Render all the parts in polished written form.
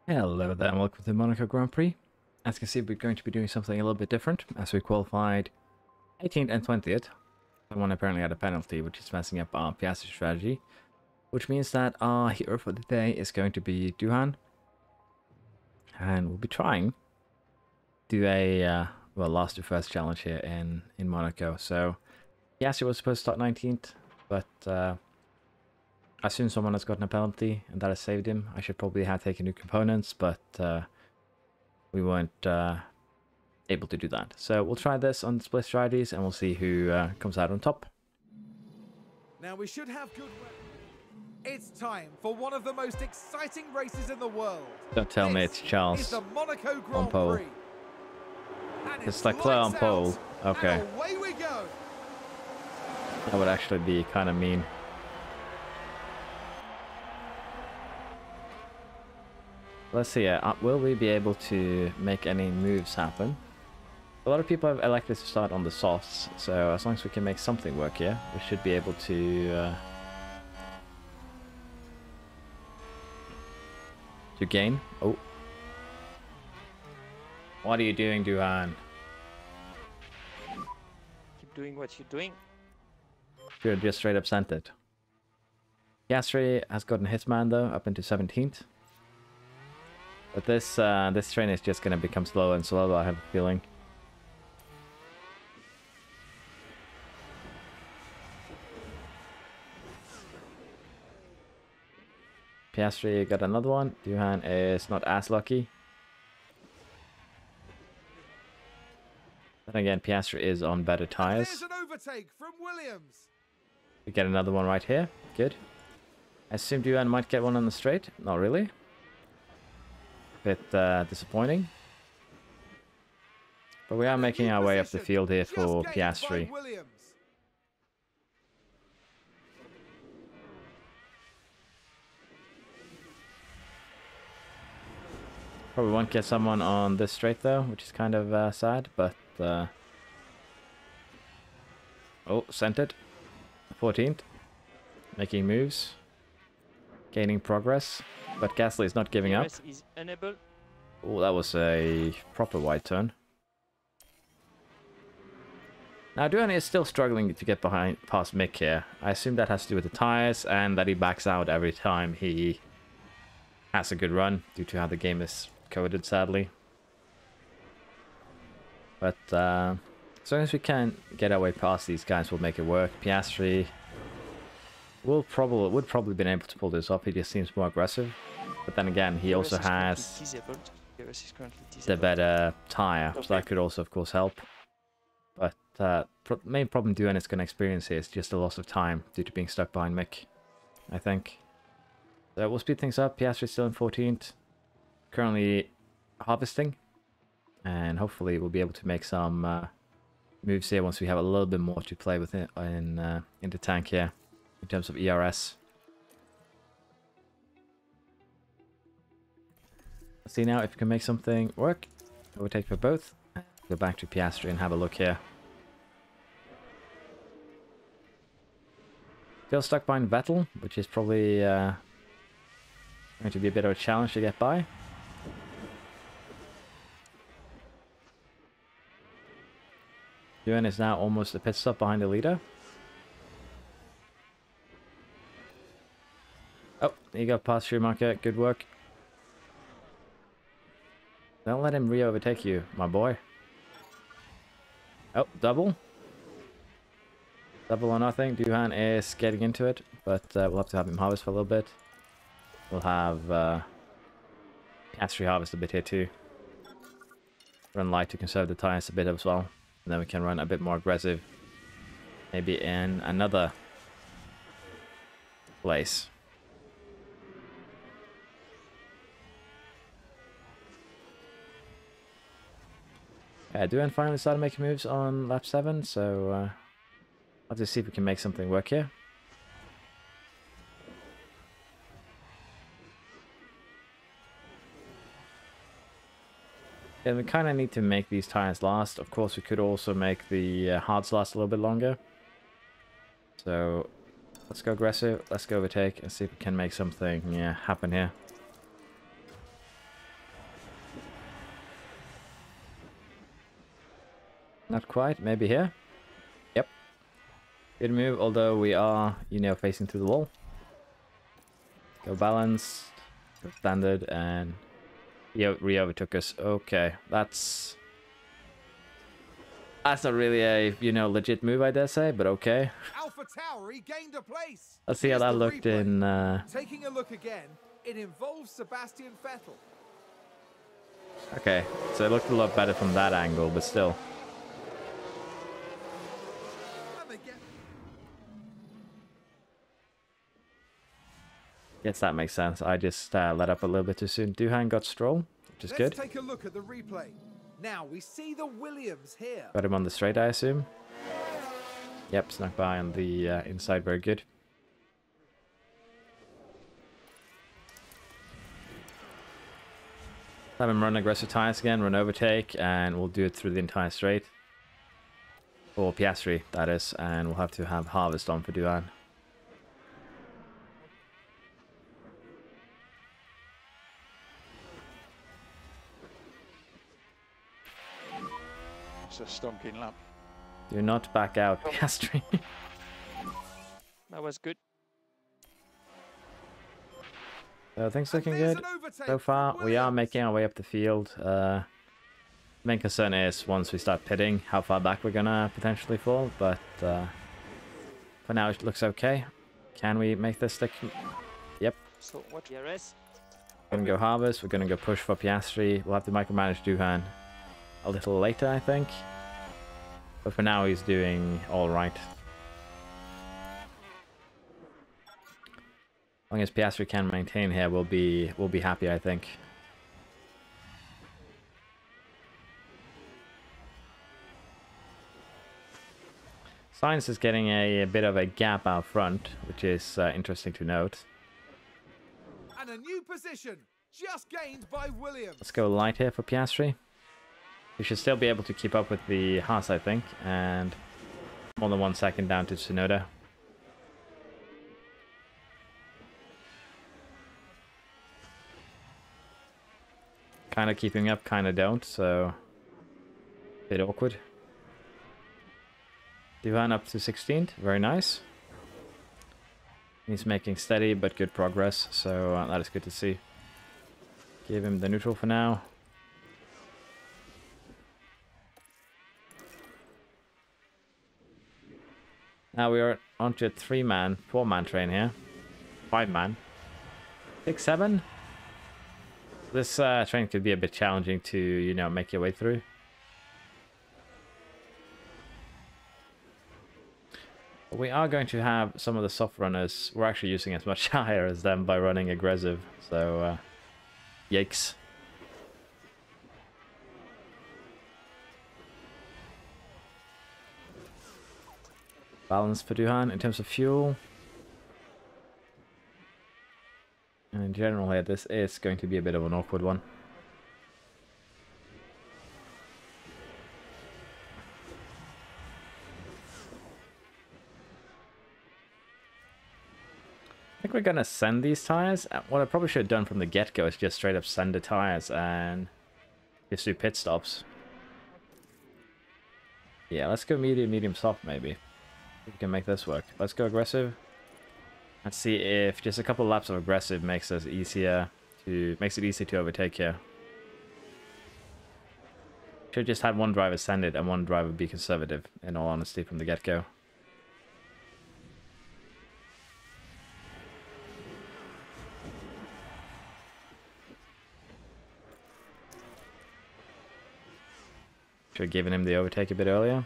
Hello there and welcome to the Monaco Grand Prix. As you can see, we're going to be doing something a little bit different as we qualified 18th and 20th. Someone apparently had a penalty, which is messing up our Piastri strategy, which means that our hero for the day is going to be Duhan, and we'll be trying to do a last to first challenge here in Monaco. So Piastri was supposed to start 19th, but I assume someone has gotten a penalty and that has saved him. I should probably have taken new components, but we weren't able to do that. So we'll try this on split strategies and we'll see who comes out on top. Now we should have good weather. It's time for one of the most exciting races in the world. Don't tell me it's Charles is the Monaco Grand on pole. Prix. And It's Leclerc on pole. Okay. And away we go. That would actually be kind of mean. Let's see, will we be able to make any moves happen? A lot of people have elected to start on the softs, so as long as we can make something work here, we should be able to gain. Oh. What are you doing, Duhan? Keep doing what you're doing. Should just straight up sent it. Piastri has gotten Hitman though, up into 17th. But this train is just going to become slower and slower, I have a feeling. Piastri got another one. Duhan is not as lucky. Then again, Piastri is on better tires. There's an overtake from Williams. We get another one right here. Good. I assume Duhan might get one on the straight. Not really. Bit disappointing. But we are making our way up the field here for Piastri. Probably won't get someone on this straight though, which is kind of sad, but oh, sent it. 14th. Making moves. Gaining progress. But Gasly is not giving up. Is unable. Oh, that was a proper wide turn. Now, Duhan is still struggling to get past Mick here. I assume that has to do with the tires and that he backs out every time he has a good run due to how the game is coded, sadly. But as long as we can get our way past these guys, we'll make it work. Piastri would probably been able to pull this off. He just seems more aggressive. But then again, he also has the better tire, so that could also, of course, help. But main problem Duhan is going to experience here is just a loss of time due to being stuck behind Mick, I think. So we'll speed things up. Piastri still in 14th. Currently harvesting. And hopefully we'll be able to make some moves here once we have a little bit more to play with it in the tank here. In terms of ERS. Let's see now if we can make something work. Overtake for both. Go back to Piastri and have a look here. Still stuck behind Vettel, which is probably going to be a bit of a challenge to get by. Duhan is now almost a pit stop behind the leader. Oh, you got past Schumacher. Good work. Don't let him re-overtake you, my boy. Oh, double. Double or nothing. Duhan is getting into it, but we'll have to have him harvest for a little bit. We'll have Piastri harvest a bit here too. Run light to conserve the tires a bit as well. And then we can run a bit more aggressive. Maybe in another place. Duhan finally started making moves on lap 7, so I'll just see if we can make something work here. And we kind of need to make these tires last. Of course, we could also make the hards last a little bit longer. So let's go aggressive. Let's go overtake and see if we can make something happen here. Not quite. Maybe here. Yep. Good move, although we are, you know, facing through the wall. Go balance. Go standard, and he re-overtook us. Okay, that's not really a, you know, legit move, I dare say, but okay. Alpha Tower regained a place. Let's see how Here's that the looked replay. in... Taking a look again, it involves Sebastian Vettel. Okay, so it looked a lot better from that angle, but still. And they get Yes, that makes sense. I just let up a little bit too soon. Duhan got Stroll, which is good. Let's take a look at the replay. Now we see the Williams here. Got him on the straight, I assume. Yep, snuck by on the inside. Very good. Have him run aggressive tires again, run overtake, and we'll do it through the entire straight. Or Piastri, that is, and we'll have to have Harvest on for Duhan. It's a stonking lap. Do not back out, Piastri. That was good. So things looking There's good an overtake so far. from We are Williams. making our way up the field. Main concern is once we start pitting, how far back we're gonna potentially fall. But for now, it looks okay. Can we make this stick? Yep. So what DRS? We're gonna go Harvest. We're gonna go push for Piastri. We'll have to micromanage Duhan a little later, I think. But for now, he's doing all right. As long as Piastri can maintain here, we'll be happy, I think. Sainz is getting a bit of a gap out front, which is interesting to note. And a new position just gained by Williams. Let's go light here for Piastri. We should still be able to keep up with the Haas, I think, and more than 1 second down to Tsunoda. Kind of keeping up, kind of don't, so a bit awkward. Duhan up to 16th, very nice. He's making steady but good progress, so that is good to see. Give him the neutral for now. Now we are onto a 3-man, 4-man train here. 5-man. 6, 7? This train could be a bit challenging to, you know, make your way through. But we are going to have some of the soft runners. We're actually using as much higher as them by running aggressive. So, yikes. Balance for Duhan in terms of fuel. And in general here, this is going to be a bit of an awkward one. I think we're going to send these tires. What I probably should have done from the get-go is just straight up send the tires and just do pit stops. Yeah, let's go medium, medium soft maybe. We can make this work. Let's go aggressive. Let's see if just a couple laps of aggressive makes it easier to overtake here. Should just had one driver send it and one driver be conservative, in all honesty, from the get-go. Should have given him the overtake a bit earlier.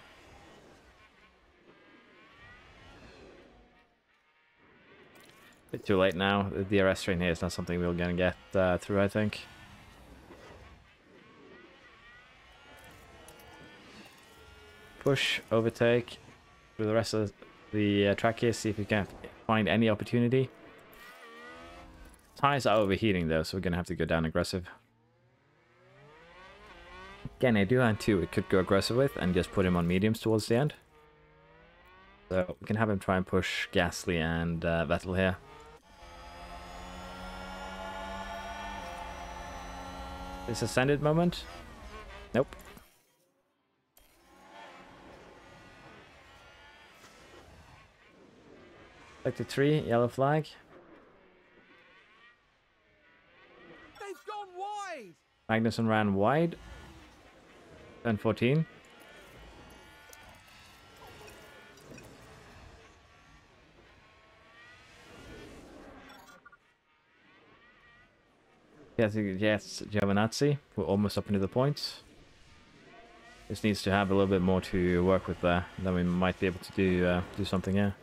Bit too late now. The DRS train here is not something we're going to get through, I think. Push, overtake through the rest of the track here, see if we can find any opportunity. Tires are overheating though, so we're going to have to go down aggressive. Again, I do have two we could go aggressive with and just put him on mediums towards the end. So we can have him try and push Gasly and Vettel here. This ascended moment? Nope. Sector 3, yellow flag. They've gone wide. Magnussen ran wide. Turn 14. Yes, Giovinazzi. We're almost up into the points. This needs to have a little bit more to work with there. Then we might be able to do something here.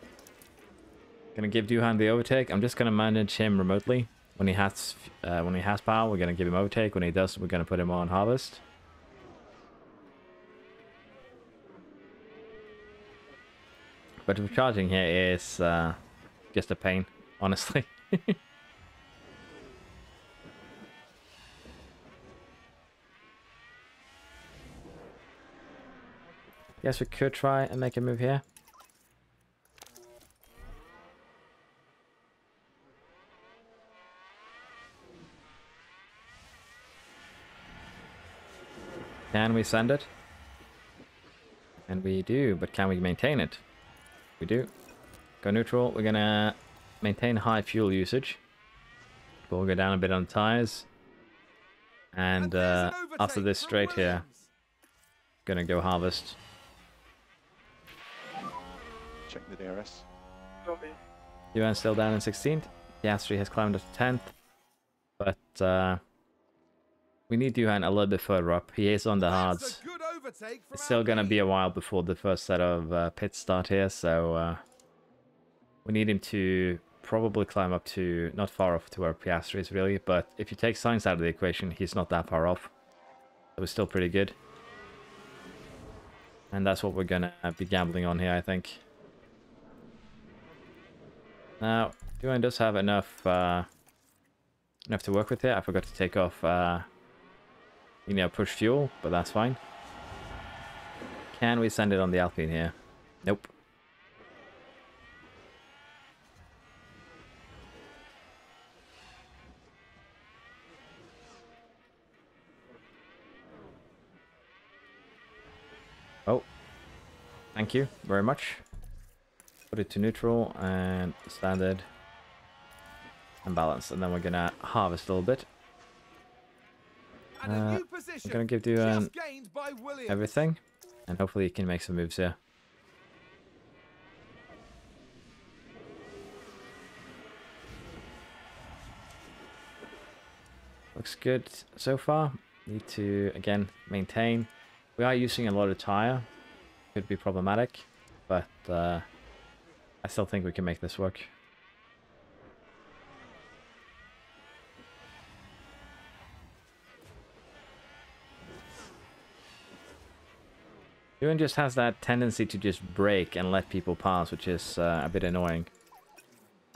Gonna give Duhan the overtake. I'm just gonna manage him remotely. When he has power, we're gonna give him overtake. When he does, we're gonna put him on harvest. But charging here is just a pain, honestly. Guess we could try and make a move here. Can we send it? And we do, but can we maintain it? We do. Go neutral. We're gonna maintain high fuel usage. We'll go down a bit on tires. And after this straight here, gonna go harvest. Check the DRS. Yuan's still down in 16th. Piastri has climbed up to 10th. But we need Yuan a little bit further up. He is on the hards. It's still going to be a while before the first set of pits start here, so we need him to probably climb up to, not far off to where Piastri is really, but if you take Sainz out of the equation, he's not that far off. So it's still pretty good. And that's what we're going to be gambling on here, I think. Now, Yuan does have enough to work with here. I forgot to take off, push fuel, but that's fine. Can we send it on the Alpine here? Nope. Oh. Thank you very much. Put it to neutral and standard and balance, and then we're gonna harvest a little bit. I'm gonna give you everything, and hopefully you can make some moves here. Looks good so far. Need to again maintain. We are using a lot of tire. Could be problematic, but I still think we can make this work. Yuan just has that tendency to just brake and let people pass, which is a bit annoying.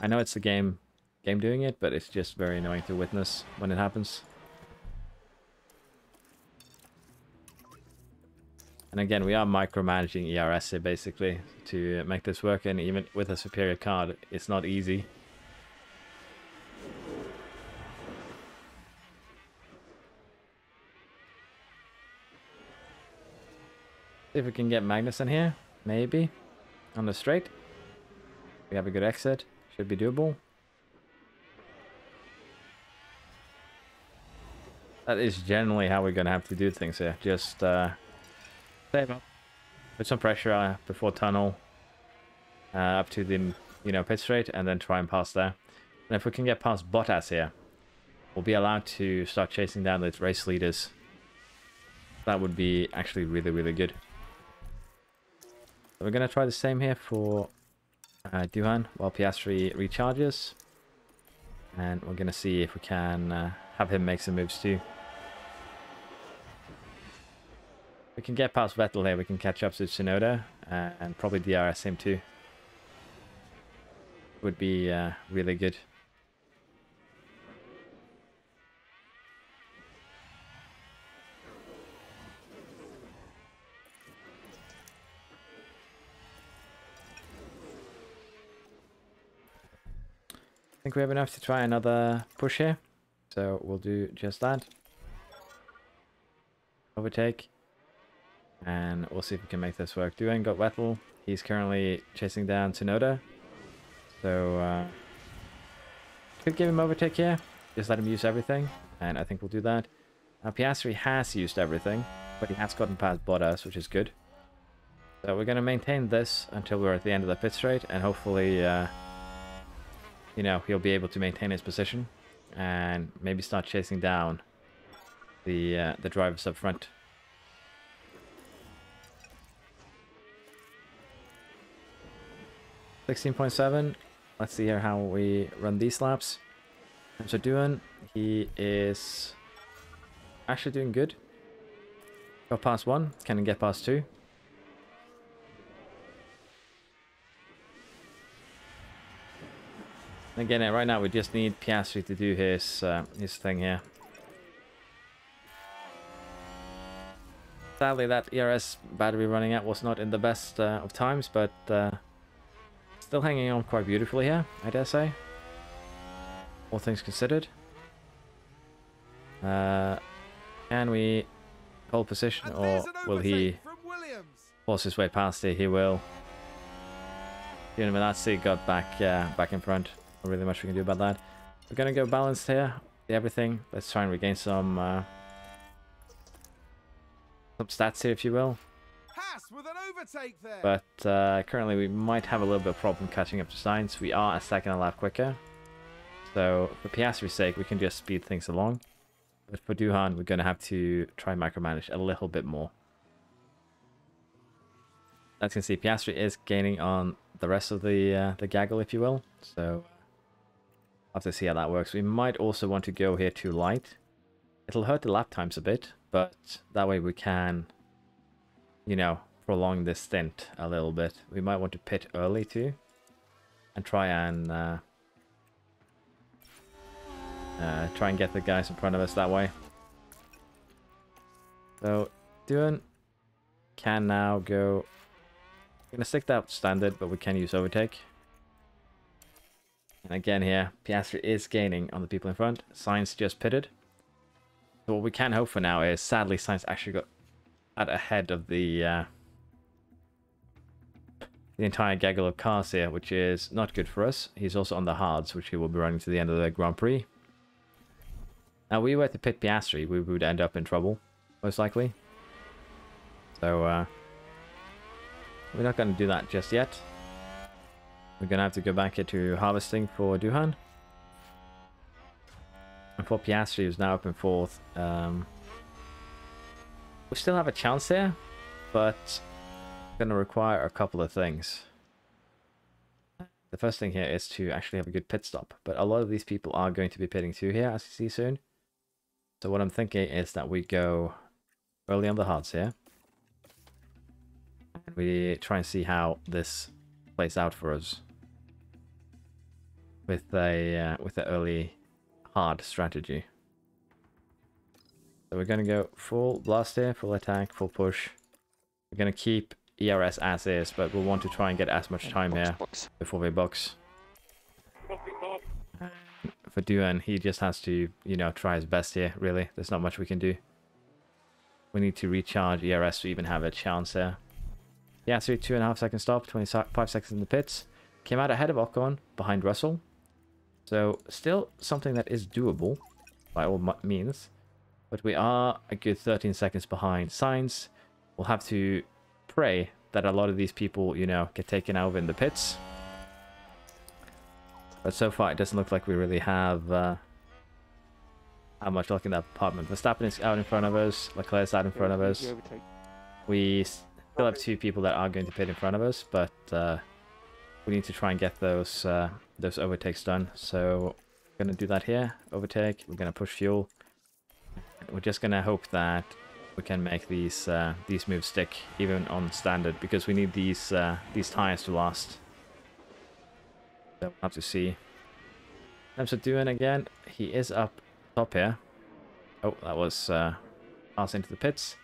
I know it's the game doing it, but it's just very annoying to witness when it happens. And again, we are micromanaging ERS here basically to make this work, and even with a superior card, it's not easy. See if we can get Magnussen here, maybe, on the straight. We have a good exit, should be doable. That is generally how we're going to have to do things here, just save up, put some pressure before tunnel, up to the pit straight, and then try and pass there. And if we can get past Bottas here, we'll be allowed to start chasing down the race leaders. That would be actually really, really good. So we're going to try the same here for Duhan while Piastri recharges. And we're going to see if we can have him make some moves too. We can get past Vettel here, we can catch up to Tsunoda and probably DRS him too. Would be really good. I think we have enough to try another push here, so we'll do just that. Overtake, and we'll see if we can make this work. Duane got Vettel. He's currently chasing down Tsunoda. So, could give him overtake here. Just let him use everything, and I think we'll do that. Piastri has used everything, but he has gotten past Bottas, which is good. So we're going to maintain this until we're at the end of the pit straight, and hopefully, you know, he'll be able to maintain his position and maybe start chasing down the drivers up front. .7. Let's see here how we run these laps. So doing, he is actually doing good. Got past 1, can get past 2. Again, right now we just need Piastri to do his thing here. Sadly, that ERS battery running out was not in the best of times, but still hanging on quite beautifully here, I dare say. All things considered. Can we hold position, or will he force his way past it? He will. Giovinazzi got back in front. Not really much we can do about that. We're gonna go balanced here. Everything. Let's try and regain some stats here, if you will. With an overtake there. But currently we might have a little bit of problem catching up to Sainz. We are a second and a lap quicker. So for Piastri's sake, we can just speed things along. But for Duhan, we're going to have to try and micromanage a little bit more. As you can see, Piastri is gaining on the rest of the gaggle, if you will. So I'll have to see how that works. We might also want to go here too light. It'll hurt the lap times a bit, but that way we can, you know, prolong this stint a little bit. We might want to pit early too, and try and get the guys in front of us that way. So Duhan can now go. I'm gonna stick that standard, but we can use overtake. And again here, Piastri is gaining on the people in front. Sainz just pitted. So what we can hope for now is, sadly, Sainz actually got out ahead of the entire gaggle of cars here, which is not good for us. He's also on the hards, which he will be running to the end of the Grand Prix. Now, we were to pit Piastri, we would end up in trouble, most likely. So, we're not going to do that just yet. We're going to have to go back here to harvesting for Duhan. And for Piastri, who's now up in 4th. We still have a chance here, but going to require a couple of things. The first thing here is to actually have a good pit stop, but a lot of these people are going to be pitting too here, as you see soon. So what I'm thinking is that we go early on the hards here, and we try and see how this plays out for us with the early hard strategy. So we're going to go full blast here, full attack, full push. We're going to keep ERS as is, but we'll want to try and get as much time here before we box. For Duhan, he just has to, you know, try his best here, really. There's not much we can do. We need to recharge ERS to even have a chance here. Yeah, so 2.5 second stop, 25 seconds in the pits. Came out ahead of Ocon, behind Russell. So, still something that is doable, by all means. But we are a good 13 seconds behind Sainz. We'll have to pray that a lot of these people, you know, get taken over in the pits. But so far, it doesn't look like we really have much luck in that department. Verstappen is out in front of us. Leclerc's out in front of us. We still have 2 people that are going to pit in front of us, but we need to try and get those overtakes done. So we're going to do that here. Overtake. We're going to push fuel. We're just going to hope that we can make these moves stick even on standard, because we need these tires to last. So we'll have to see. In terms of Duhan again, he is up top here. Oh, that was pass into the pits,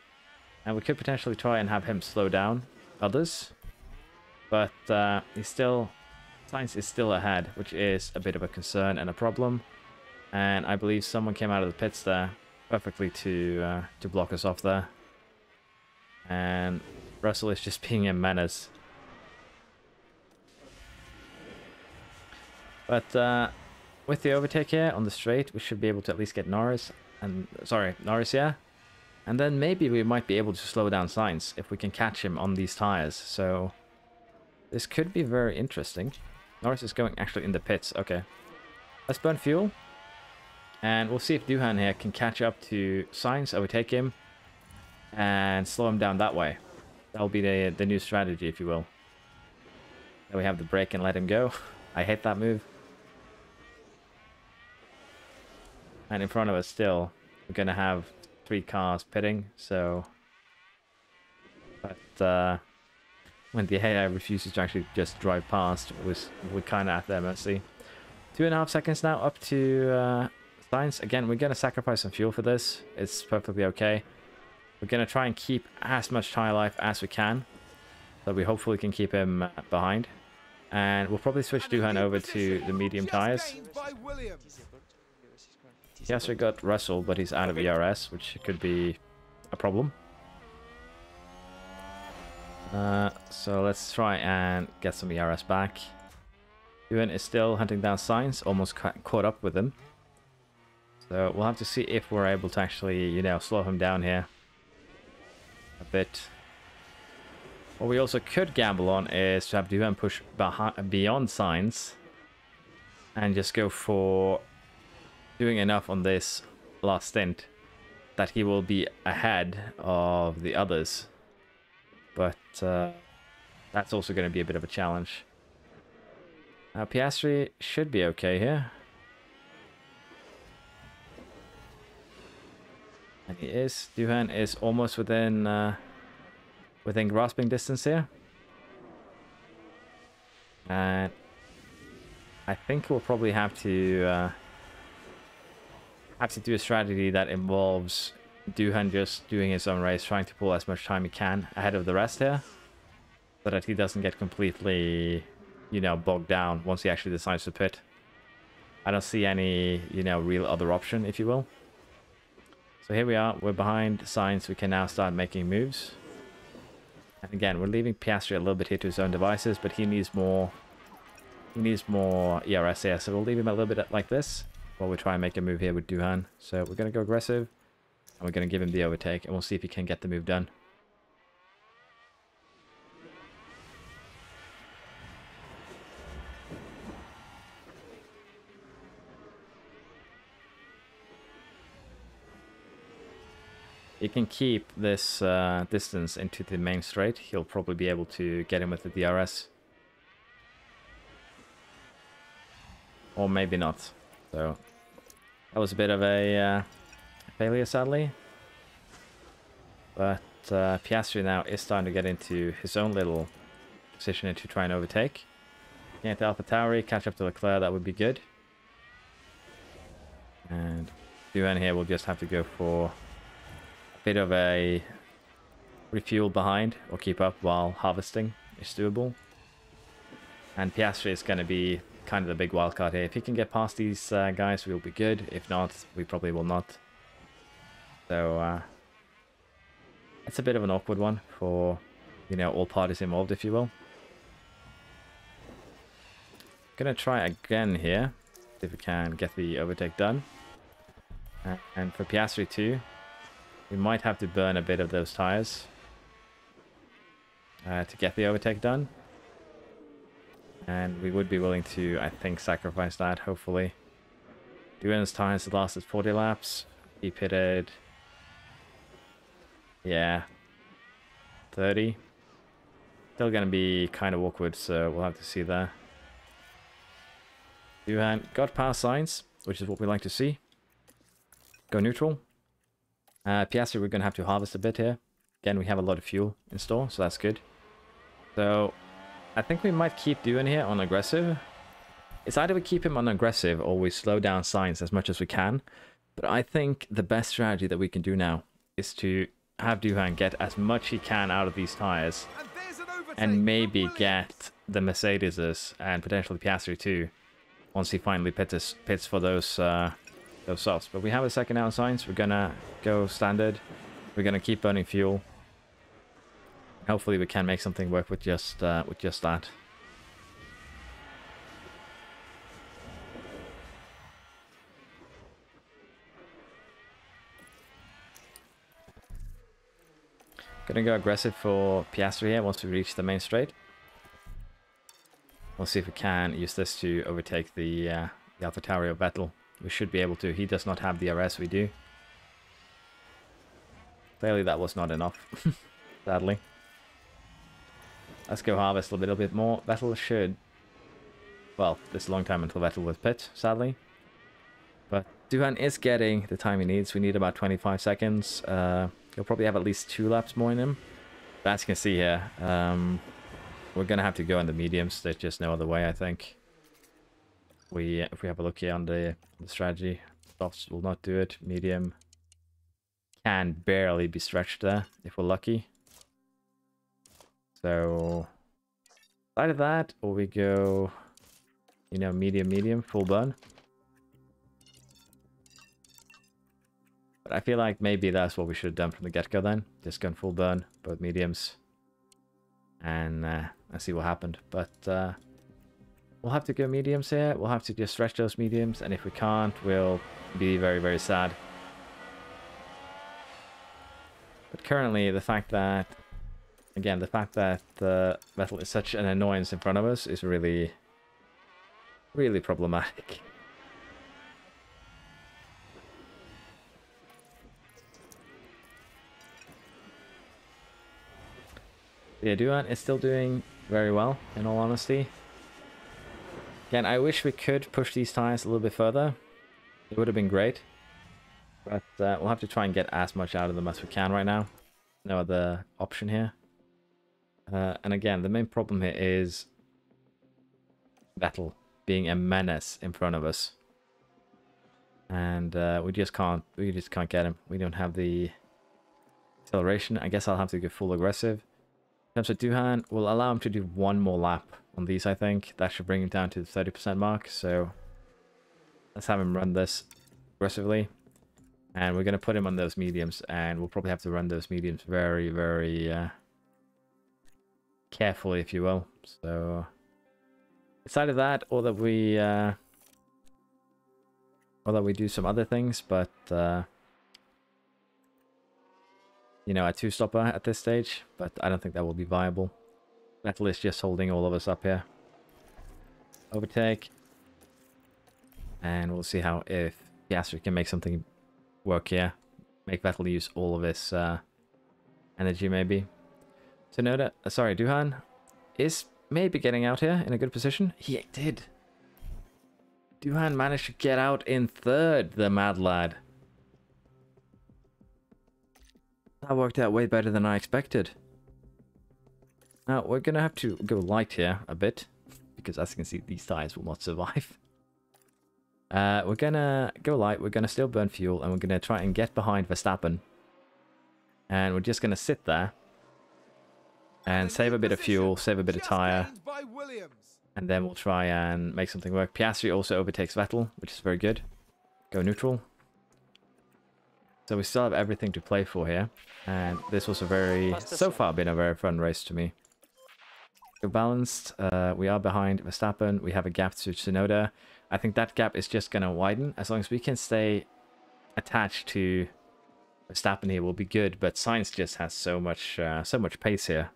and we could potentially try and have him slow down others, but Sainz is still ahead, which is a bit of a concern and a problem. And I believe someone came out of the pits there perfectly to block us off there. And Russell is just being a menace. But with the overtake here on the straight, we should be able to at least get Norris. And sorry, Norris, yeah. And then maybe we might be able to slow down Sainz if we can catch him on these tires. So this could be very interesting. Norris is going actually in the pits. Okay. Let's burn fuel. And we'll see if Duhan here can catch up to Sainz, overtake him, and slow him down that way. That'll be the new strategy, if you will. Then we have the brake and let him go. I hate that move. And in front of us still, we're going to have 3 cars pitting, so... But when the AI refuses to actually just drive past, we're kind of at their mercy. 2.5 seconds now up to Sainz. Again, we're going to sacrifice some fuel for this. It's perfectly okay. We're going to try and keep as much tire life as we can, so we hopefully can keep him behind. And we'll probably switch Duhan over to the medium tires. He actually got Russell, but he's out of ERS, which could be a problem. So let's try and get some ERS back. Duhan is still hunting down Sainz, almost caught up with him. So we'll have to see if we're able to actually, you know, slow him down here a bit. What we also could gamble on is to have Duhan push beyond Sainz and just go for doing enough on this last stint that he will be ahead of the others. But that's also going to be a bit of a challenge. Piastri should be okay here. And he is. Duhan is almost within within grasping distance here. And I think we'll probably have to do a strategy that involves Duhan just doing his own race, trying to pull as much time he can ahead of the rest here, so that he doesn't get completely, you know, bogged down once he actually decides to pit. I don't see any, you know, real other option, if you will. So here we are, we're behind Sainz, we can now start making moves. And again, we're leaving Piastri a little bit here to his own devices, but he needs more ERS here, so we'll leave him a little bit like this while we try and make a move here with Duhan. So we're going to go aggressive, and we're going to give him the overtake, and we'll see if he can get the move done. He can keep this distance into the main straight. He'll probably be able to get him with the DRS. Or maybe not. So that was a bit of a failure, sadly. But Piastri now is starting to get into his own little position to try and overtake. Get to AlphaTauri, catch up to Leclerc, that would be good. And Duhan here will just have to go for bit of a refuel behind or keep up while harvesting is doable. And Piastri is going to be kind of the big wildcard here. If he can get past these guys, we'll be good. If not, we probably will not. So it's a bit of an awkward one for, you know, all parties involved, if you will. Gonna try again here, if we can get the overtake done. And for Piastri too, we might have to burn a bit of those tires to get the overtake done. And we would be willing to, I think, sacrifice that, hopefully. Duhan's tires lasted 40 laps. He pitted, yeah, 30. Still going to be kind of awkward, so we'll have to see there. Duhan got past Sainz, which is what we like to see. Go neutral. Piastri, we're going to have to harvest a bit here. Again, we have a lot of fuel in store, so that's good. So I think we might keep Duhan here on aggressive. It's either we keep him on aggressive or we slow down Sainz as much as we can. But I think the best strategy that we can do now is to have Duhan get as much he can out of these tires. And maybe get the Mercedes and potentially Piastri too, once he finally pits for those softs. But we have a second out Sainz. We're gonna go standard. We're gonna keep burning fuel. Hopefully we can make something work with just that. Gonna go aggressive for Piastri here once we reach the main straight. We'll see if we can use this to overtake the AlphaTauri of Vettel. We should be able to. He does not have the RS, we do. Clearly that was not enough, sadly. Let's go harvest a little bit more. Vettel should... Well, there's a long time until Vettel will pit, sadly. But Duhan is getting the time he needs. We need about 25 seconds. He'll probably have at least 2 laps more in him. But as you can see here, we're going to have to go in the mediums. There's just no other way, I think. If we have a look here on the strategy, softs will not do it. Medium can barely be stretched there, if we're lucky. So, either that, or we go, you know, medium, full burn. But I feel like maybe that's what we should have done from the get-go then. Just gone full burn, both mediums. And see what happened. But we'll have to go mediums here. We'll have to just stretch those mediums. And if we can't, we'll be very, very sad. But currently, the fact that... Again, the fact that Vettel is such an annoyance in front of us is really, really problematic. Yeah, Duhan is still doing very well, in all honesty. Again, I wish we could push these tires a little bit further. It would have been great. But we'll have to try and get as much out of them as we can right now. No other option here. And again, the main problem here is Vettel being a menace in front of us. And we just can't get him. We don't have the acceleration. I guess I'll have to go full aggressive. In terms of Duhan, we'll allow him to do 1 more lap on these, I think. That should bring him down to the 30% mark. So let's have him run this aggressively. And we're going to put him on those mediums. And we'll probably have to run those mediums very, very carefully, if you will. So it's either that or that we do some other things. But you know, a 2-stopper at this stage, but I don't think that will be viable. Vettel is just holding all of us up here. Overtake. And we'll see how if Piastri can make something work here. Make Vettel use all of his energy, maybe. Tsunoda, sorry, Duhan is maybe getting out here in a good position. He did. Duhan managed to get out in 3rd, the mad lad. That worked out way better than I expected. Now, we're going to have to go light here a bit. Because as you can see, these tires will not survive. We're going to go light. We're going to still burn fuel. And we're going to try and get behind Verstappen. And we're just going to sit there. And save a bit of fuel. Save a bit of tire. And then we'll try and make something work. Piastri also overtakes Vettel, which is very good. Go neutral. So we still have everything to play for here. And this was so far been a very fun race to me. We're balanced. We are behind Verstappen. We have a gap to Tsunoda. I think that gap is just going to widen. As long as we can stay attached to Verstappen here, will be good. But Sainz just has so much pace here.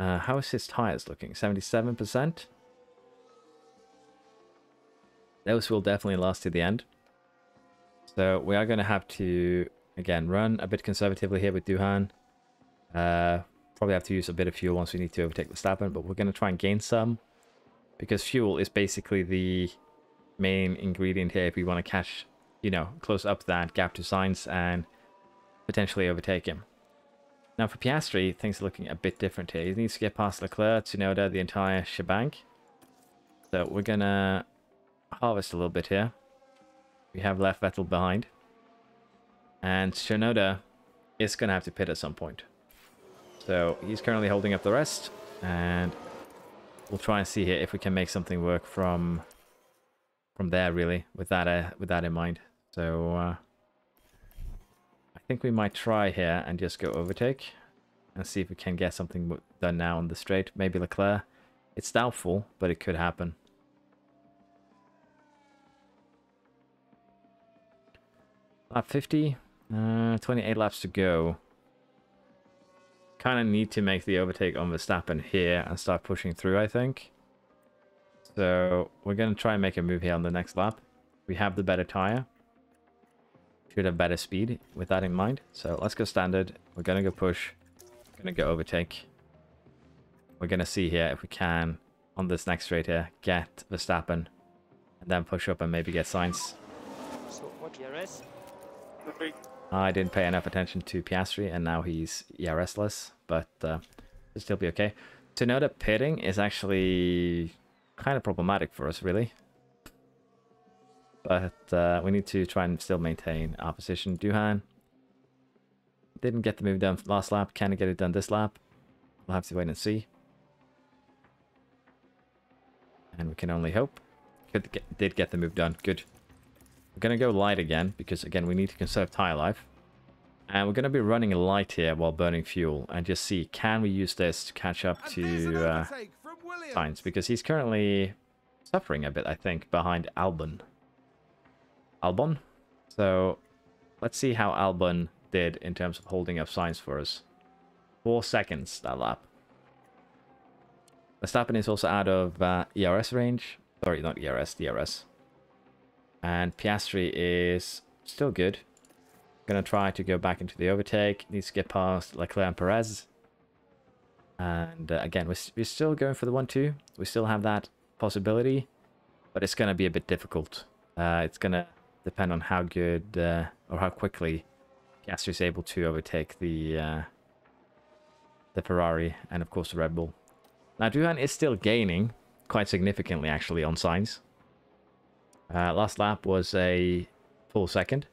How is his tires looking? 77%? Those will definitely last to the end. So we are going to have to, again, run a bit conservatively here with Duhan. Probably have to use a bit of fuel once we need to overtake Verstappen, but we're going to try and gain some. Because fuel is basically the main ingredient here if we want to catch, you know, close up that gap to Sainz and potentially overtake him. Now for Piastri, things are looking a bit different here. He needs to get past Leclerc, Tsunoda, the entire shebang. So we're going to harvest a little bit here. We have left Vettel behind. And Tsunoda is going to have to pit at some point. So he's currently holding up the rest. And we'll try and see here if we can make something work from there, really, with that in mind. So I think we might try here and just go overtake. And see if we can get something done now on the straight. Maybe Leclerc. It's doubtful, but it could happen. Lap 50, 28 laps to go. kind of need to make the overtake on Verstappen here and start pushing through, I think. So we're going to try and make a move here on the next lap. We have the better tire. Should have better speed with that in mind. So let's go standard. We're going to go push. Going to go overtake. We're going to see here if we can, on this next straight here, get Verstappen. And then push up and maybe get Sainz. So what ERS? I didn't pay enough attention to Piastri, and now he's ERS-less, but it'll still be okay. To know that pitting is actually kind of problematic for us, really. But we need to try and still maintain our position. Duhan didn't get the move done last lap. Can he get it done this lap? We'll have to wait and see. And we can only hope. Did get the move done. Good. We're going to go light again, because again, we need to conserve tire life. And we're going to be running light here while burning fuel, and just see, can we use this to catch up to Sainz? Because he's currently suffering a bit, I think, behind Albon. So let's see how Albon did in terms of holding up Sainz for us. 4 seconds that lap. Verstappen is also out of ERS range. Sorry, not ERS, DRS. And Piastri is still good. Gonna try to go back into the overtake. Needs to get past Leclerc and Perez. And again, we're still going for the 1-2. We still have that possibility, but it's gonna be a bit difficult. It's gonna depend on how good or how quickly Piastri is able to overtake the Ferrari and of course the Red Bull. Now Duhan is still gaining quite significantly actually on Sainz. Last lap was a full second.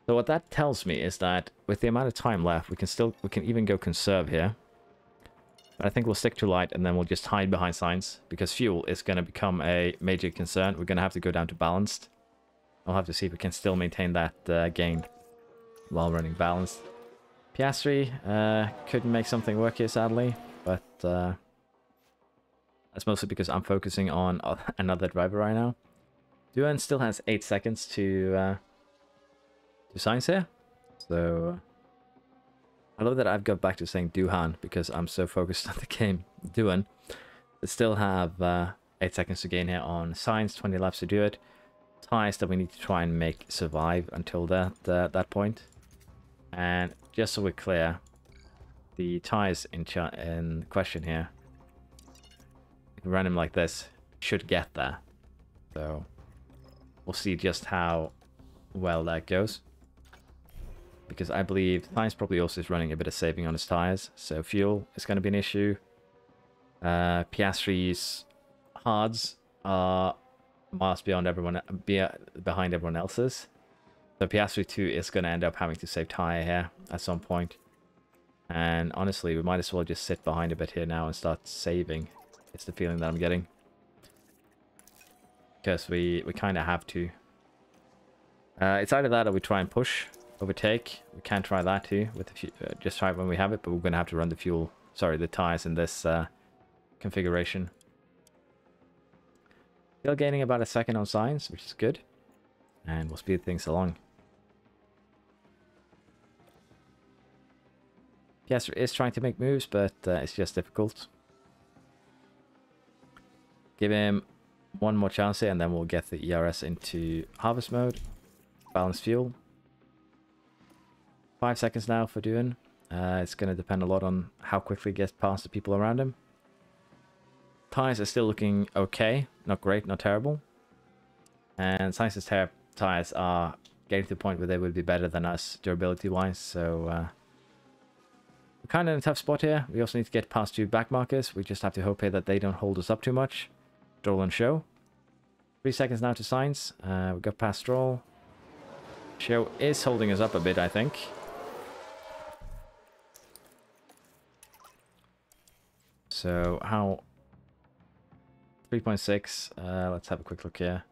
So what that tells me is that with the amount of time left, we can even go conserve here. But I think we'll stick to light and then we'll just hide behind Sainz, because fuel is going to become a major concern. We're going to have to go down to balanced. I'll have to see if we can still maintain that gain while running balanced. Piastri couldn't make something work here, sadly, but that's mostly because I'm focusing on another driver right now. Duhan still has 8 seconds to Sainz here. So I love that I've got back to saying Duhan because I'm so focused on the game. Duhan. We still have 8 seconds to gain here on Sainz, 20 laps to do it. Tires that we need to try and make survive until that point. And just so we're clear, the tires in question here, if we run them like this, should get there. So we'll see just how well that goes. Because I believe Sainz probably also is running a bit of saving on his tires. So fuel is going to be an issue. Piastri's hards are miles behind everyone else's. So Piastri 2 is going to end up having to save tire here at some point. And honestly, we might as well just sit behind a bit here now and start saving. It's the feeling that I'm getting. Because we kind of have to. It's either that or we try and push, overtake. We can try that too, with the just try it when we have it, but we're going to have to run the tires in this configuration. Still gaining about a second on Sainz, which is good. And we'll speed things along. Piastri is trying to make moves, but it's just difficult. Give him one more chance here, and then we'll get the ERS into harvest mode. Balance fuel. 5 seconds now for Duhan. It's going to depend a lot on how quickly he gets past the people around him. Tires are still looking okay. Not great, not terrible. And Sainz's tires are getting to the point where they would be better than us durability-wise. So we're kind of in a tough spot here. We also need to get past 2 back markers. We just have to hope here that they don't hold us up too much. Stroll and Show. 3 seconds now to Sainz. We got past Stroll. Show is holding us up a bit, I think. So how... 3.6. Let's have a quick look here.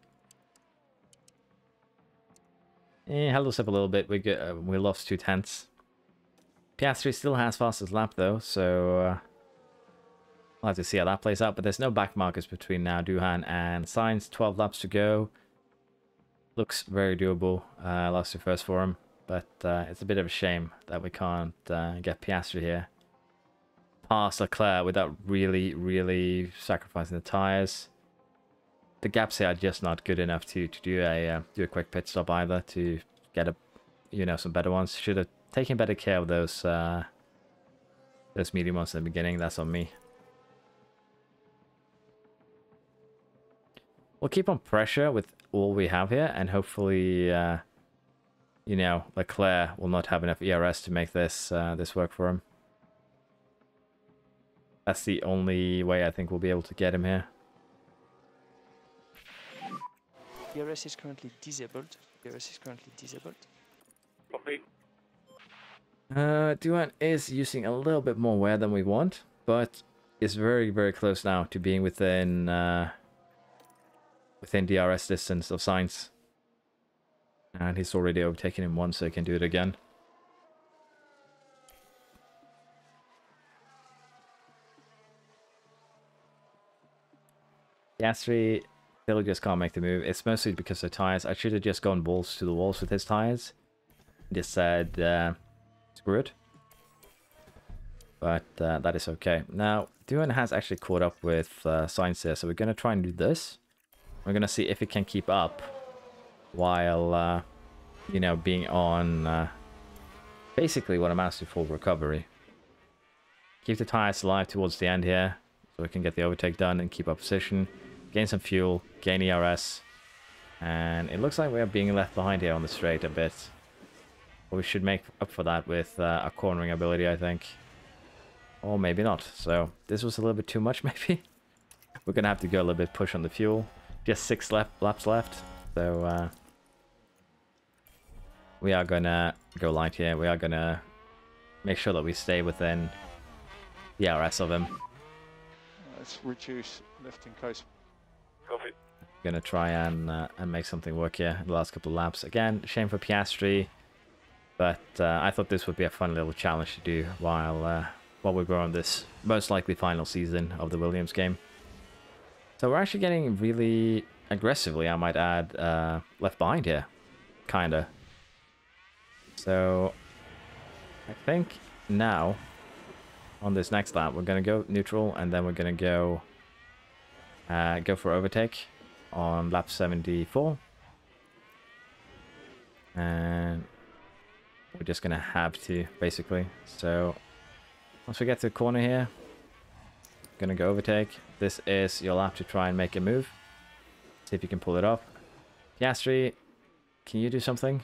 Held us up a little bit. We lost 2 tenths. Piastri still has fastest lap though, so we'll have to see how that plays out. But there's no back markers between now Duhan and Sainz. 12 laps to go. Looks very doable. Lost the first for him, but it's a bit of a shame that we can't get Piastri here past Leclerc without really sacrificing the tires. The gaps here are just not good enough to do a quick pit stop either to get some better ones. Should have taken better care of those medium ones in the beginning. That's on me. We'll keep on pressure with all we have here, and hopefully, Leclerc will not have enough ERS to make this work for him. That's the only way I think we'll be able to get him here. ERS is currently disabled. ERS is currently disabled. Copy. Duan is using a little bit more wear than we want, but is very close now to being within DRS distance of Sainz. And he's already overtaken him once, so he can do it again. Piastri still just can't make the move. It's mostly because of tires. I should have just gone balls to the walls with his tires. Just said, screw it. But that is okay. Now, Duan has actually caught up with Sainz here, so we're going to try and do this. We're going to see if it can keep up while, being on basically what amounts to full recovery. Keep the tires alive towards the end here, so we can get the overtake done and keep our position. Gain some fuel, gain ERS, and it looks like we are being left behind here on the straight a bit. But we should make up for that with our cornering ability, I think. Or maybe not. So this was a little bit too much, maybe. We're going to have to go a little bit push on the fuel. Just 6 laps left. So we are going to go light here. We are going to make sure that we stay within the RS of him. Let's reduce lifting close. Copy. Going to try and make something work here in the last couple of laps. Again, shame for Piastri. But I thought this would be a fun little challenge to do while we go on this most likely final season of the Williams game. So we're actually getting really aggressively, I might add, left behind here. Kinda. So I think now on this next lap we're gonna go neutral, and then we're gonna go for overtake on lap 74. And we're just gonna have to, basically. So once we get to the corner here, gonna go overtake. This is your lap to try and make a move. See if you can pull it off. Piastri, can you do something?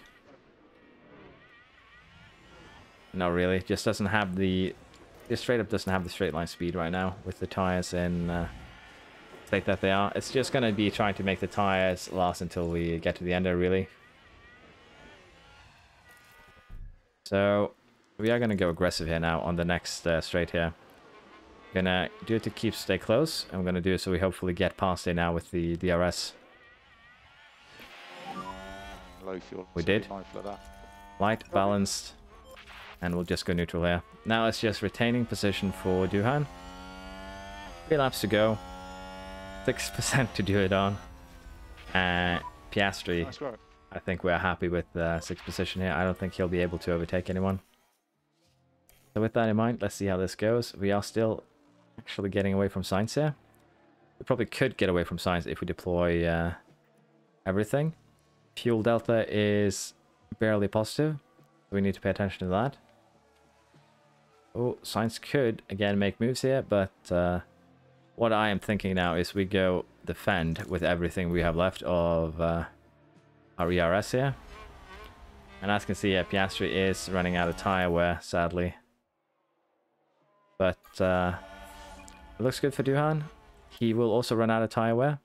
Not really. Just doesn't have the... Just straight up doesn't have the straight line speed right now with the tires in state that they are. It's just gonna be trying to make the tires last until we get to the end there, really. So we are gonna go aggressive here now on the next straight here. Gonna do it to stay close. I'm gonna do it so we hopefully get past it now with the DRS. Low fuel. We did. Light, balanced, and we'll just go neutral here. Now it's just retaining position for Duhan. 3 laps to go. 6% to do it on. Piastri, Nice work. I think we're happy with 6th position here. I don't think he'll be able to overtake anyone. So with that in mind, let's see how this goes. We are still actually getting away from Sainz here. We probably could get away from Sainz if we deploy everything. Fuel delta is barely positive. We need to pay attention to that. Oh, Sainz could again make moves here, but what I am thinking now is we go defend with everything we have left of our ERS here. And as you can see, Piastri is running out of tire wear, sadly. But it looks good for Duhan. He will also run out of tire wear.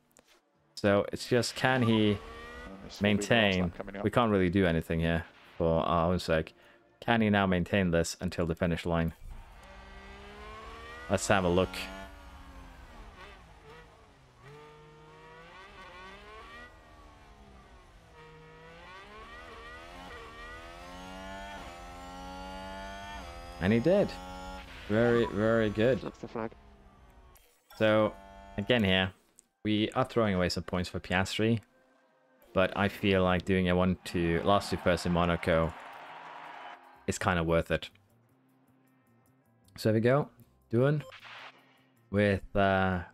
So it's just, can he maintain... We can't really do anything here for our own sake. Can he now maintain this until the finish line? Let's have a look. And he did. Very good. That's the flag. So, again here, we are throwing away some points for Piastri, but I feel like doing a last two first in Monaco is kind of worth it. So there we go. doing with a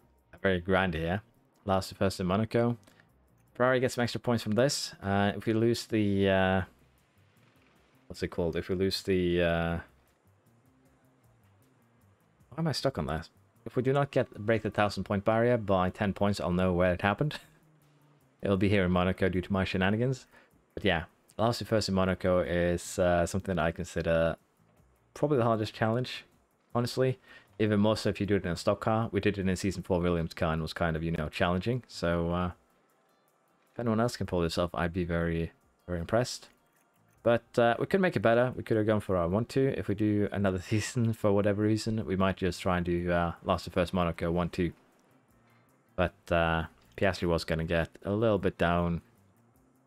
very grand here. Last to first in Monaco. Ferrari gets some extra points from this. If we lose the... what's it called? If we lose the... why am I stuck on that? If we do not break the 1,000-point barrier by 10 points, I'll know where it happened. It'll be here in Monaco due to my shenanigans. But yeah, last to first in Monaco is something that I consider probably the hardest challenge, honestly. Even more so if you do it in a stock car. We did it in a Season 4 Williams car and was kind of, you know, challenging. So if anyone else can pull this off, I'd be very, very impressed. But we could make it better. We could have gone for our 1-2. If we do another season for whatever reason, we might just try and do last to first Monaco 1-2. But Piastri was going to get a little bit down,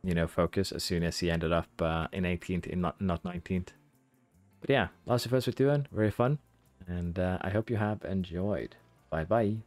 you know, focus as soon as he ended up in 18th, in not 19th. But yeah, last to first we're doing, very fun. And I hope you have enjoyed. Bye bye.